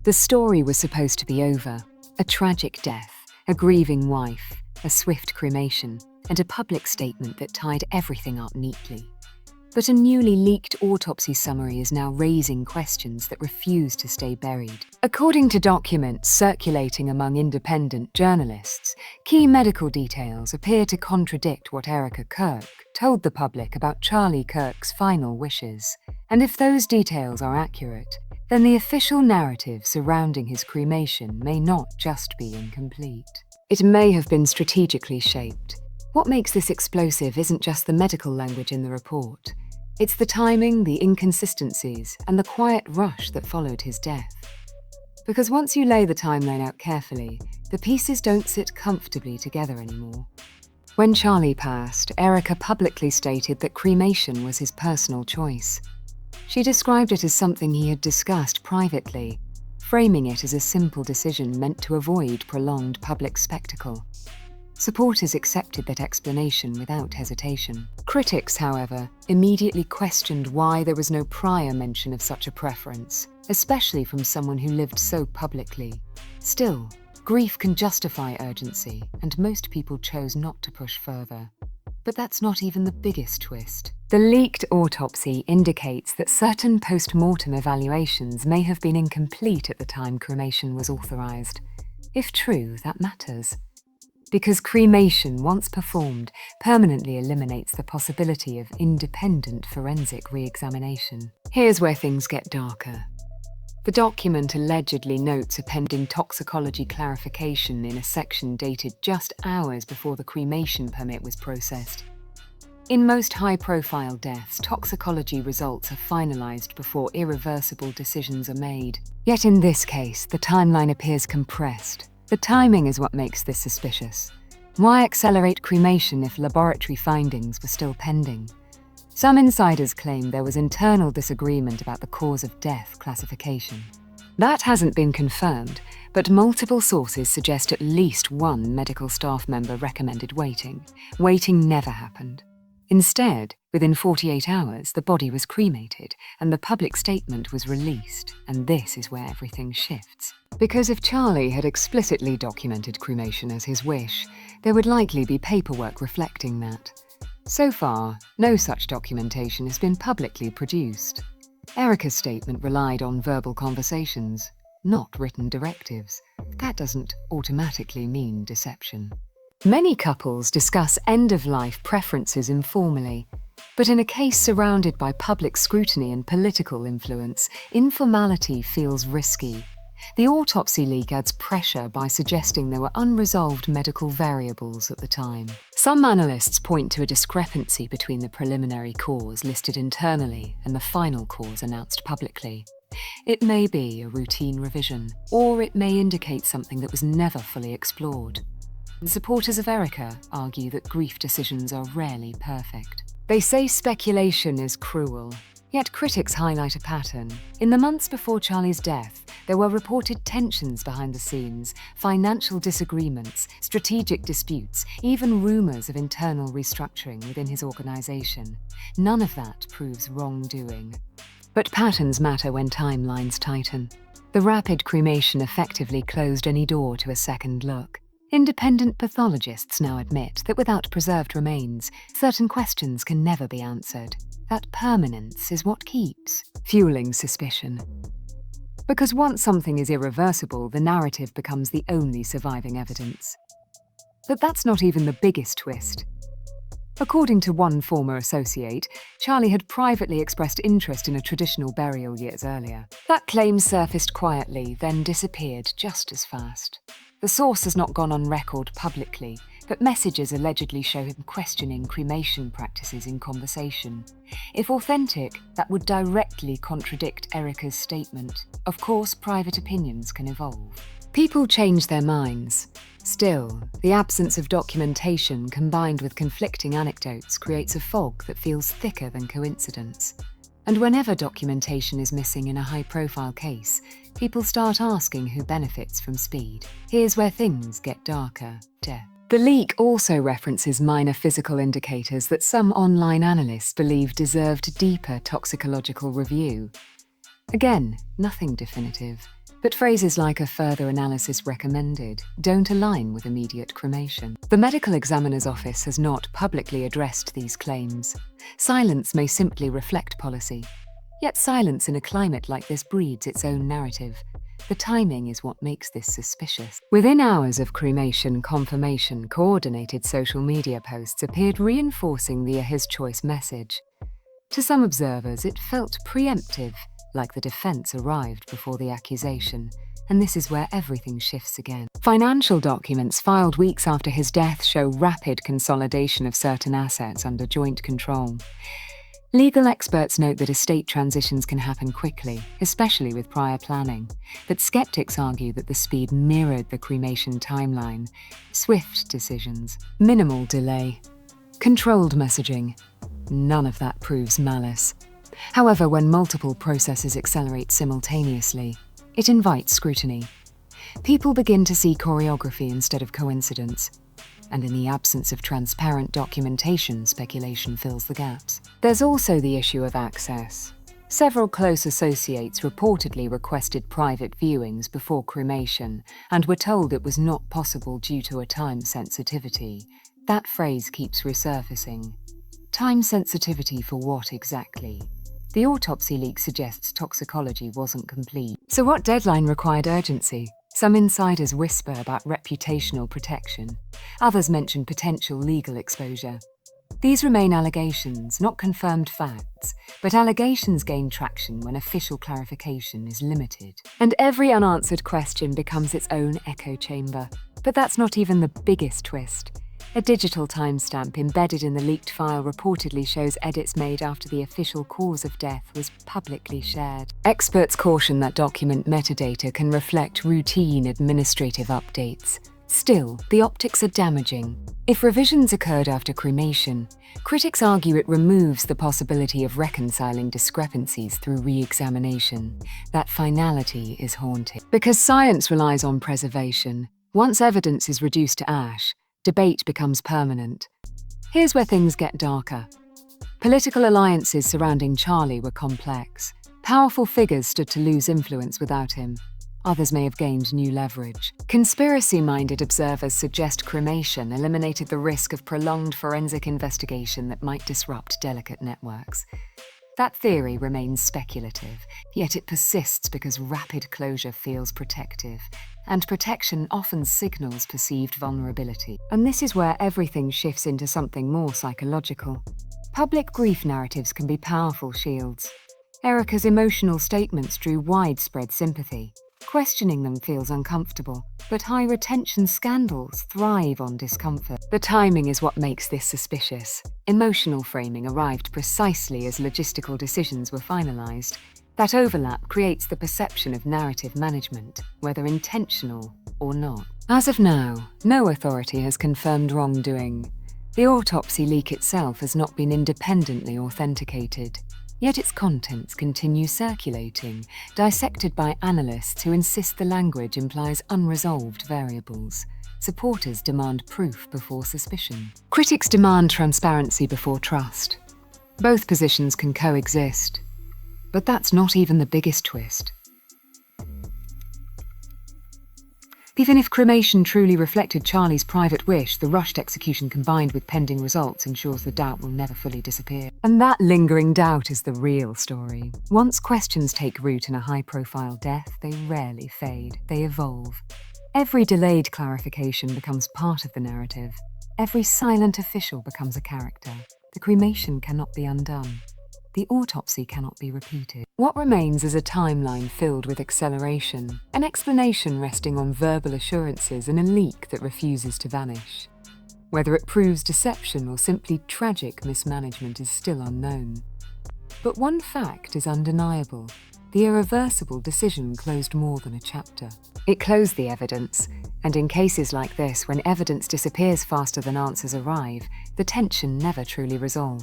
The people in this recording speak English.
The story was supposed to be over. A tragic death, a grieving wife, a swift cremation, and a public statement that tied everything up neatly. But a newly leaked autopsy summary is now raising questions that refuse to stay buried. According to documents circulating among independent journalists, key medical details appear to contradict what Erika Kirk told the public about Charlie Kirk's final wishes. And if those details are accurate, then the official narrative surrounding his cremation may not just be incomplete. It may have been strategically shaped. What makes this explosive isn't just the medical language in the report. It's the timing, the inconsistencies, and the quiet rush that followed his death. Because once you lay the timeline out carefully, the pieces don't sit comfortably together anymore. When Charlie passed, Erika publicly stated that cremation was his personal choice. She described it as something he had discussed privately, framing it as a simple decision meant to avoid prolonged public spectacle. Supporters accepted that explanation without hesitation. Critics, however, immediately questioned why there was no prior mention of such a preference, especially from someone who lived so publicly. Still, grief can justify urgency, and most people chose not to push further. But that's not even the biggest twist. The leaked autopsy indicates that certain post-mortem evaluations may have been incomplete at the time cremation was authorized. If true, that matters. Because cremation, once performed, permanently eliminates the possibility of independent forensic re-examination. Here's where things get darker. The document allegedly notes a pending toxicology clarification in a section dated just hours before the cremation permit was processed. In most high-profile deaths, toxicology results are finalized before irreversible decisions are made. Yet in this case, the timeline appears compressed. The timing is what makes this suspicious. Why accelerate cremation if laboratory findings were still pending? Some insiders claim there was internal disagreement about the cause of death classification. That hasn't been confirmed, but multiple sources suggest at least one medical staff member recommended waiting. Waiting never happened. Instead, within 48 hours, the body was cremated and the public statement was released, and this is where everything shifts. Because if Charlie had explicitly documented cremation as his wish, there would likely be paperwork reflecting that. So far, no such documentation has been publicly produced. Erika's statement relied on verbal conversations, not written directives. That doesn't automatically mean deception. Many couples discuss end-of-life preferences informally, but in a case surrounded by public scrutiny and political influence, informality feels risky. The autopsy leak adds pressure by suggesting there were unresolved medical variables at the time. Some analysts point to a discrepancy between the preliminary cause listed internally and the final cause announced publicly. It may be a routine revision, or it may indicate something that was never fully explored. The supporters of Erika argue that grief decisions are rarely perfect. They say speculation is cruel, yet critics highlight a pattern. In the months before Charlie's death, there were reported tensions behind the scenes, financial disagreements, strategic disputes, even rumors of internal restructuring within his organization. None of that proves wrongdoing. But patterns matter when timelines tighten. The rapid cremation effectively closed any door to a second look. Independent pathologists now admit that without preserved remains, certain questions can never be answered. That permanence is what keeps fueling suspicion. Because once something is irreversible, the narrative becomes the only surviving evidence. But that's not even the biggest twist. According to one former associate, Charlie had privately expressed interest in a traditional burial years earlier. That claim surfaced quietly, then disappeared just as fast. The source has not gone on record publicly, but messages allegedly show him questioning cremation practices in conversation. If authentic, that would directly contradict Erika's statement. Of course, private opinions can evolve. People change their minds. Still, the absence of documentation combined with conflicting anecdotes creates a fog that feels thicker than coincidence. And whenever documentation is missing in a high-profile case, people start asking who benefits from speed. Here's where things get darker. Death. The leak also references minor physical indicators that some online analysts believe deserved deeper toxicological review. Again, nothing definitive. But phrases like "a further analysis recommended" don't align with immediate cremation. The medical examiner's office has not publicly addressed these claims. Silence may simply reflect policy. Yet silence in a climate like this breeds its own narrative. The timing is what makes this suspicious. Within hours of cremation confirmation, coordinated social media posts appeared reinforcing the his choice message. To some observers, it felt preemptive, like the defense arrived before the accusation, and this is where everything shifts again. Financial documents filed weeks after his death show rapid consolidation of certain assets under joint control. Legal experts note that estate transitions can happen quickly, especially with prior planning, but skeptics argue that the speed mirrored the cremation timeline. Swift decisions, minimal delay, controlled messaging. None of that proves malice. However, when multiple processes accelerate simultaneously, it invites scrutiny. People begin to see choreography instead of coincidence. And in the absence of transparent documentation, speculation fills the gaps. There's also the issue of access. Several close associates reportedly requested private viewings before cremation and were told it was not possible due to a time sensitivity. That phrase keeps resurfacing. Time sensitivity for what exactly? The autopsy leak suggests toxicology wasn't complete. So what deadline required urgency? Some insiders whisper about reputational protection. Others mention potential legal exposure. These remain allegations, not confirmed facts, but allegations gain traction when official clarification is limited. And every unanswered question becomes its own echo chamber. But that's not even the biggest twist. A digital timestamp embedded in the leaked file reportedly shows edits made after the official cause of death was publicly shared. Experts caution that document metadata can reflect routine administrative updates. Still, the optics are damaging. If revisions occurred after cremation, critics argue it removes the possibility of reconciling discrepancies through re-examination. That finality is haunting. Because science relies on preservation, once evidence is reduced to ash, debate becomes permanent. Here's where things get darker. Political alliances surrounding Charlie were complex. Powerful figures stood to lose influence without him. Others may have gained new leverage. Conspiracy-minded observers suggest cremation eliminated the risk of prolonged forensic investigation that might disrupt delicate networks. That theory remains speculative, yet it persists because rapid closure feels protective, and protection often signals perceived vulnerability. And this is where everything shifts into something more psychological. Public grief narratives can be powerful shields. Erika's emotional statements drew widespread sympathy. Questioning them feels uncomfortable, but high-retention scandals thrive on discomfort. The timing is what makes this suspicious. Emotional framing arrived precisely as logistical decisions were finalized. That overlap creates the perception of narrative management, whether intentional or not. As of now, no authority has confirmed wrongdoing. The autopsy leak itself has not been independently authenticated. Yet its contents continue circulating, dissected by analysts who insist the language implies unresolved variables. Supporters demand proof before suspicion. Critics demand transparency before trust. Both positions can coexist. But that's not even the biggest twist. Even if cremation truly reflected Charlie's private wish, the rushed execution combined with pending results ensures the doubt will never fully disappear. And that lingering doubt is the real story. Once questions take root in a high-profile death, they rarely fade, they evolve. Every delayed clarification becomes part of the narrative. Every silent official becomes a character. The cremation cannot be undone. The autopsy cannot be repeated. What remains is a timeline filled with acceleration, an explanation resting on verbal assurances and a leak that refuses to vanish. Whether it proves deception or simply tragic mismanagement is still unknown. But one fact is undeniable. The irreversible decision closed more than a chapter. It closed the evidence, and in cases like this, when evidence disappears faster than answers arrive, the tension never truly resolves.